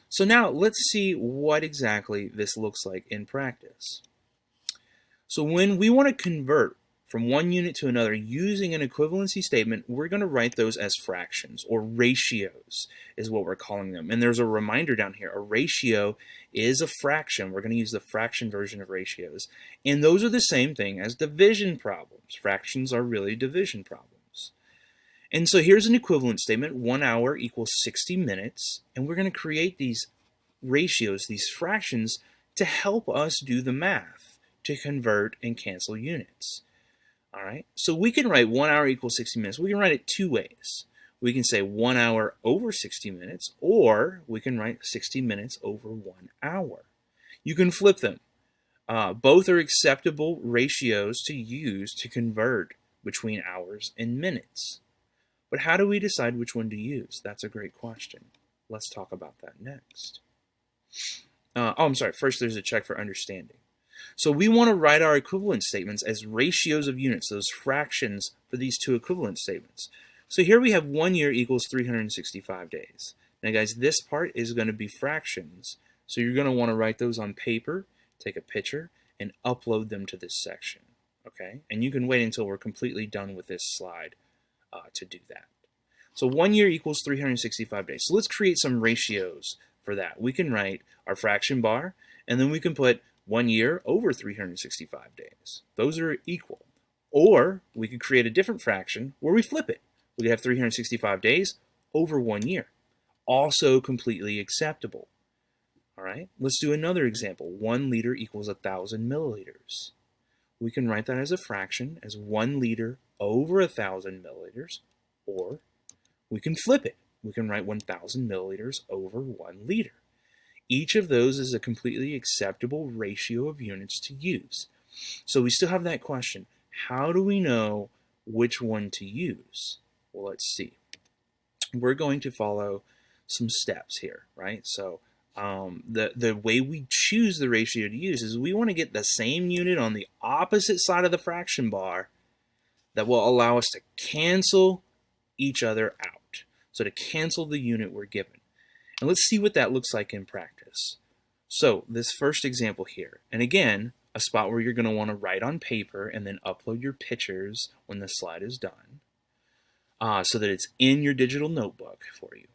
So now let's see what exactly this looks like in practice. So when we want to convert from one unit to another using an equivalency statement, we're going to write those as fractions, or ratios is what we're calling them. And there's a reminder down here. A ratio is a fraction. We're going to use the fraction version of ratios. And those are the same thing as division problems. Fractions are really division problems. And so here's an equivalent statement. 1 hour equals 60 minutes. And we're going to create these ratios, these fractions, to help us do the math, to convert and cancel units. All right, so we can write 1 hour equals 60 minutes. We can write it two ways. We can say 1 hour over 60 minutes, or we can write 60 minutes over 1 hour. You can flip them. Both are acceptable ratios to use to convert between hours and minutes. But how do we decide which one to use? That's a great question. Let's talk about that next. I'm sorry. First, there's a check for understanding. So we want to write our equivalent statements as ratios of units, those fractions for these two equivalent statements. So here we have 1 year equals 365 days. Now guys, this part is going to be fractions. So you're going to want to write those on paper, take a picture, and upload them to this section. Okay? And you can wait until we're completely done with this slide to do that. So 1 year equals 365 days. So let's create some ratios for that. We can write our fraction bar, and then we can put 1 year over 365 days. Those are equal. Or we could create a different fraction where we flip it. We could have 365 days over 1 year. Also completely acceptable. All right, let's do another example. 1 liter equals 1,000 milliliters. We can write that as a fraction as 1 liter over 1,000 milliliters, or we can flip it. We can write 1,000 milliliters over 1 liter. Each of those is a completely acceptable ratio of units to use. So we still have that question. How do we know which one to use? Well, let's see. We're going to follow some steps here, right? So the way we choose the ratio to use is we want to get the same unit on the opposite side of the fraction bar that will allow us to cancel each other out. So to cancel the unit we're given. And let's see what that looks like in practice. So this first example here, and again, a spot where you're going to want to write on paper and then upload your pictures when the slide is done, so that it's in your digital notebook for you.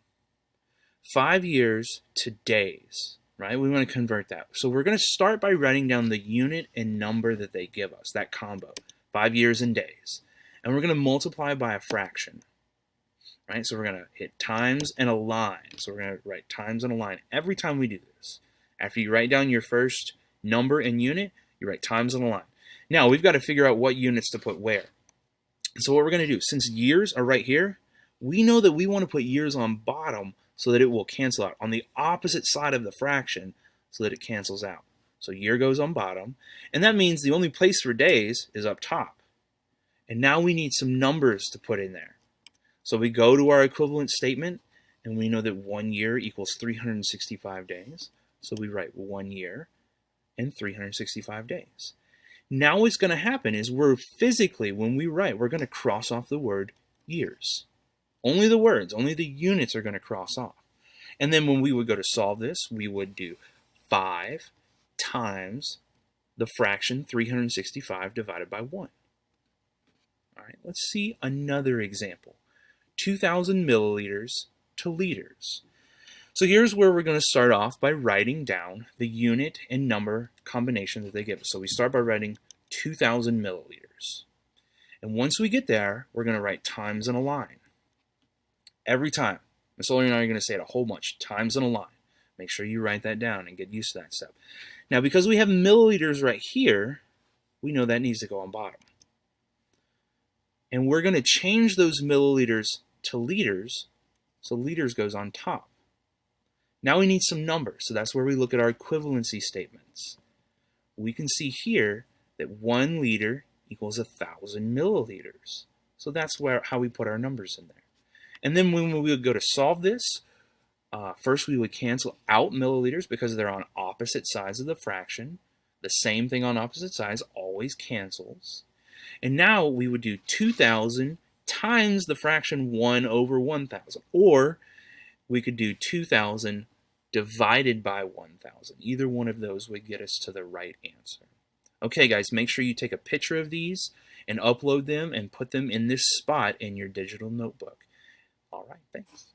5 years to days, right? We want to convert that. So we're going to start by writing down the unit and number that they give us, that combo, 5 years in days. And we're going to multiply by a fraction. Right? So we're going to hit times and a line. So we're going to write times and a line every time we do this. After you write down your first number and unit, you write times and a line. Now we've got to figure out what units to put where. So what we're going to do, since years are right here, we know that we want to put years on bottom so that it will cancel out on the opposite side of the fraction so that it cancels out. So year goes on bottom, and that means the only place for days is up top. And now we need some numbers to put in there. So we go to our equivalent statement, and we know that 1 year equals 365 days. So we write 1 year and 365 days. Now what's going to happen is we're physically, when we write, we're going to cross off the word years. Only the words, only the units are going to cross off. And then when we would go to solve this, we would do 5 times the fraction 365 divided by 1. All right, let's see another example. 2,000 milliliters to liters. So here's where we're going to start off by writing down the unit and number combination that they give us. So we start by writing 2,000 milliliters. And once we get there, we're going to write times in a line. Every time. Miss Ullrey and I are going to say it a whole bunch. Times in a line. Make sure you write that down and get used to that step. Now, because we have milliliters right here, we know that needs to go on bottom. And we're going to change those milliliters to liters, so liters goes on top. Now we need some numbers, so that's where we look at our equivalency statements. We can see here that 1 liter equals 1,000 milliliters. So that's how we put our numbers in there. And then when we would go to solve this, first we would cancel out milliliters because they're on opposite sides of the fraction. The same thing on opposite sides always cancels. And now we would do 2,000 times the fraction 1 over 1,000. Or we could do 2,000 divided by 1,000. Either one of those would get us to the right answer. Okay, guys, make sure you take a picture of these and upload them and put them in this spot in your digital notebook. All right, thanks.